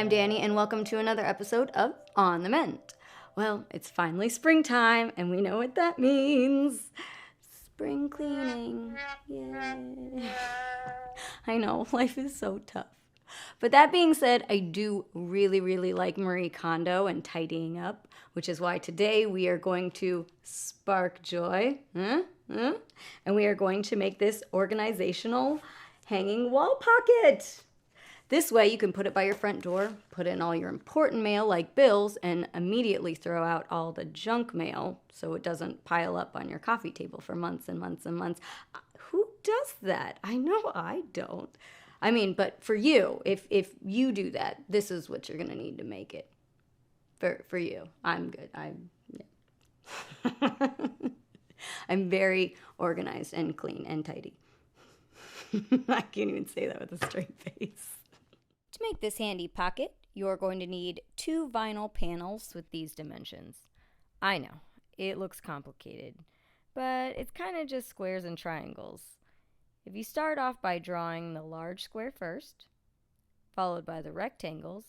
I'm Dani, and welcome to another episode of On the Mend. Well, it's finally springtime, and we know what that means. Spring cleaning. Yay. I know, life is so tough. But that being said, I do really like Marie Kondo and tidying up, which is why today we are going to spark joy. And we are going to make this organizational hanging wall pocket. This way you can put it by your front door, put in all your important mail like bills, and immediately throw out all the junk mail so it doesn't pile up on your coffee table for months and months and months. Who does that? I know I don't. I mean, but for you, if you do that, this is what you're going to need to make it. For you. I'm good. I'm very organized and clean and tidy. I can't even say that with a straight face. To make this handy pocket, you're going to need 2 vinyl panels with these dimensions. I know, it looks complicated, but it's kind of just squares and triangles. If you start off by drawing the large square first, followed by the rectangles,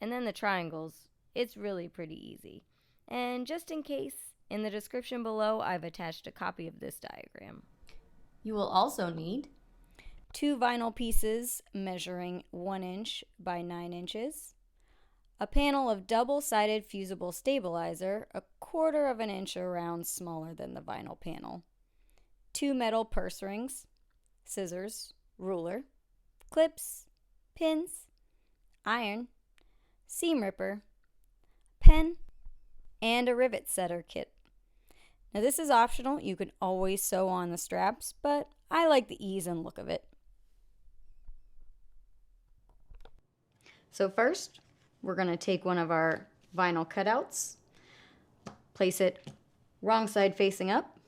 and then the triangles, it's really pretty easy. And just in case, in the description below, I've attached a copy of this diagram. You will also need 2 vinyl pieces measuring 1 inch by 9 inches, a panel of double-sided fusible stabilizer 1/4 of an inch around smaller than the vinyl panel, 2 metal purse rings, scissors, ruler, clips, pins, iron, seam ripper, pen, and a rivet setter kit. Now this is optional. You can always sew on the straps, but I like the ease and look of it. So first, we're going to take one of our vinyl cutouts, place it wrong side facing up,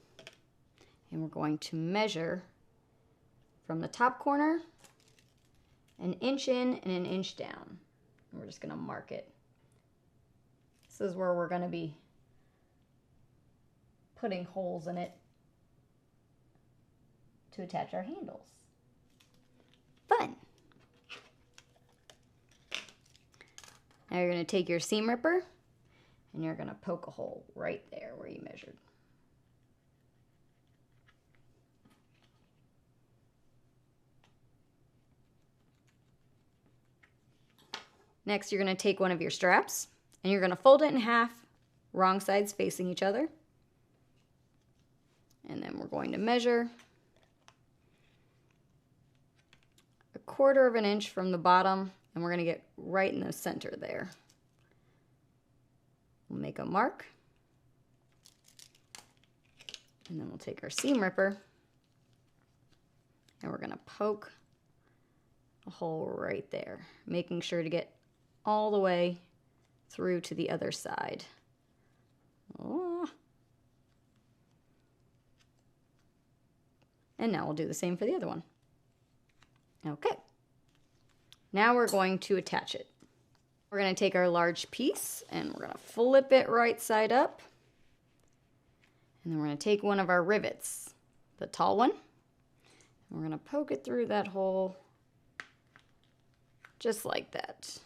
and we're going to measure from the top corner 1 inch in and 1 inch down. And we're just going to mark it. This is where we're going to be putting holes in it to attach our handles. Fun! Now you're going to take your seam ripper and you're going to poke a hole right there where you measured. Next, you're going to take one of your straps and you're going to fold it in half, wrong sides facing each other. And then we're going to measure 1/4 of an inch from the bottom, and we're going to get right in the center there. We'll make a mark, and then we'll take our seam ripper, and we're going to poke a hole right there, making sure to get all the way through to the other side. Oh. And now we'll do the same for the other one. Okay. Now we're going to attach it. We're going to take our large piece and we're going to flip it right side up. And then we're going to take one of our rivets, the tall one, and we're going to poke it through that hole just like that.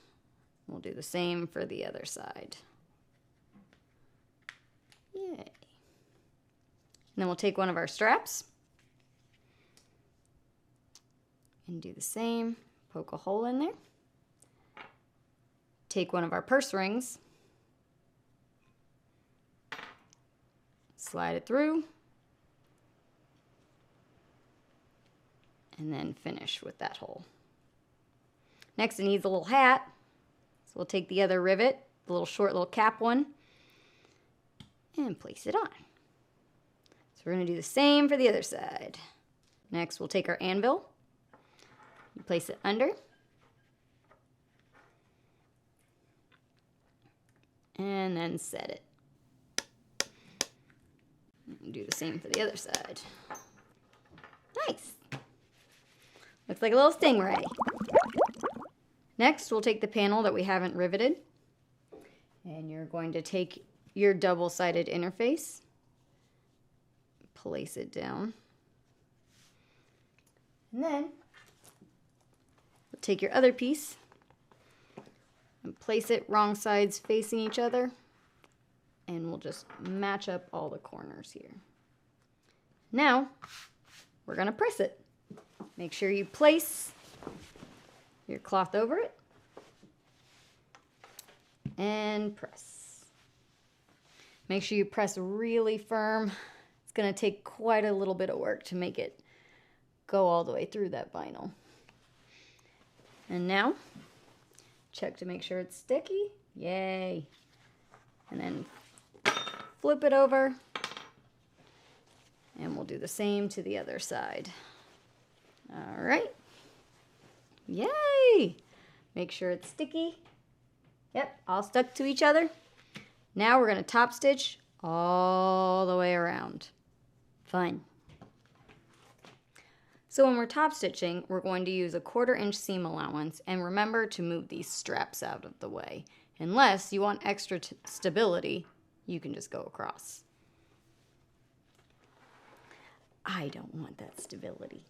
We'll do the same for the other side. Yay. And then we'll take one of our straps and do the same. Poke a hole in there. Take one of our purse rings, slide it through, and then finish with that hole. Next, it needs a little hat, so we'll take the other rivet, the little short little cap one, and place it on. So we're going to do the same for the other side. Next, we'll take our anvil, place it under, and then set it. And do the same for the other side. Nice! Looks like a little stingray. Next, we'll take the panel that we haven't riveted, and you're going to take your double-sided interface, place it down, and then take your other piece And place it wrong sides facing each other. And we'll just match up all the corners here. Now, we're going to press it. Make sure you place your cloth over it. And press. Make sure you press really firm. It's going to take quite a little bit of work to make it go all the way through that vinyl. And now, check to make sure it's sticky. Yay. And then flip it over. And we'll do the same to the other side. All right. Yay! Make sure it's sticky. Yep, all stuck to each other. Now we're going to top stitch all the way around. Fun. So when we're top stitching, we're going to use a 1/4 inch seam allowance, and remember to move these straps out of the way. Unless you want extra stability, you can just go across. I don't want that stability.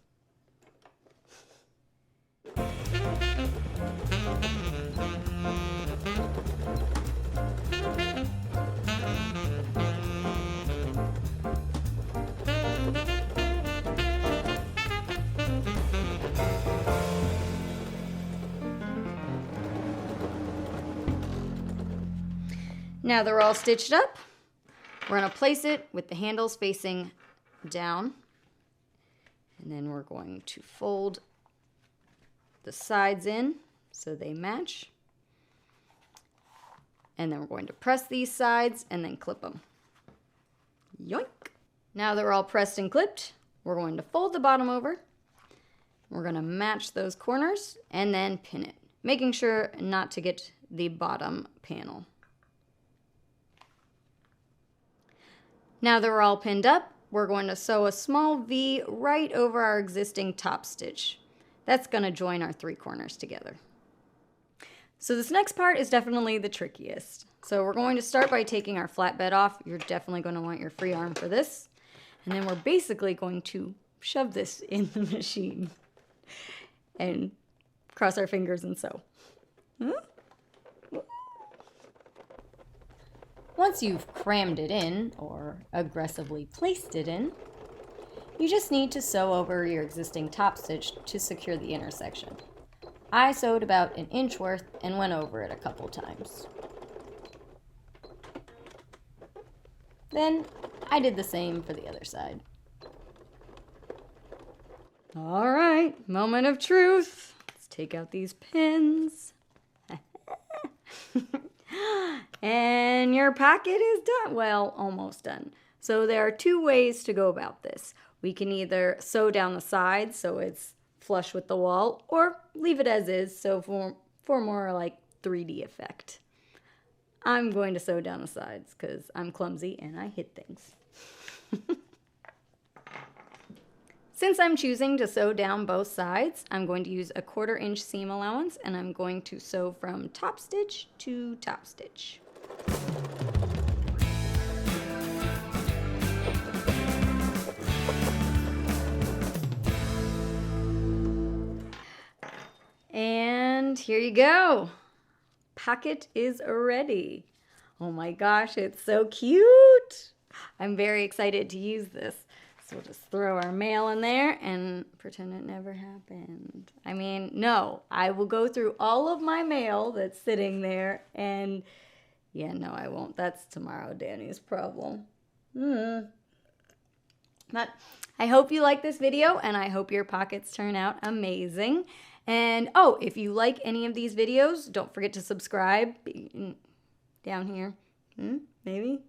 Now they're all stitched up, we're going to place it with the handles facing down. And then we're going to fold the sides in so they match. And then we're going to press these sides and then clip them. Yoink! Now they're all pressed and clipped, we're going to fold the bottom over. We're going to match those corners and then pin it, making sure not to get the bottom panel. Now that we're all pinned up, we're going to sew a small V right over our existing top stitch. That's going to join our 3 corners together. So this next part is definitely the trickiest. So we're going to start by taking our flatbed off. You're definitely going to want your free arm for this. And then we're basically going to shove this in the machine and cross our fingers and sew. Once you've crammed it in, or aggressively placed it in, you just need to sew over your existing top stitch to secure the intersection. I sewed about 1 inch worth and went over it a couple times. Then I did the same for the other side. All right, moment of truth. Let's take out these pins. And your pocket is done. Well, almost done. So there are 2 ways to go about this. We can either sew down the sides so it's flush with the wall, or leave it as is, so for more like 3D effect. I'm going to sew down the sides because I'm clumsy and I hit things. Since I'm choosing to sew down both sides, I'm going to use a 1/4 inch seam allowance, and I'm going to sew from top stitch to top stitch. And here you go. Pocket is ready. Oh my gosh, it's so cute. I'm very excited to use this. So we'll just throw our mail in there and pretend it never happened. I mean, no, I will go through all of my mail that's sitting there, and yeah, no, I won't. That's tomorrow Dani's problem. But I hope you like this video, and I hope your pockets turn out amazing. And oh, if you like any of these videos, don't forget to subscribe down here. Maybe?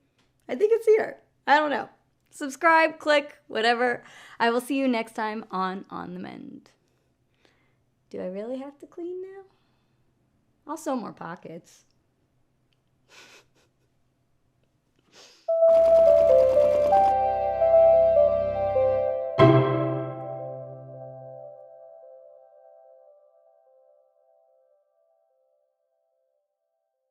I think it's here. I don't know. Subscribe, click, whatever. I will see you next time on the Mend. Do I really have to clean now? I'll sew more pockets.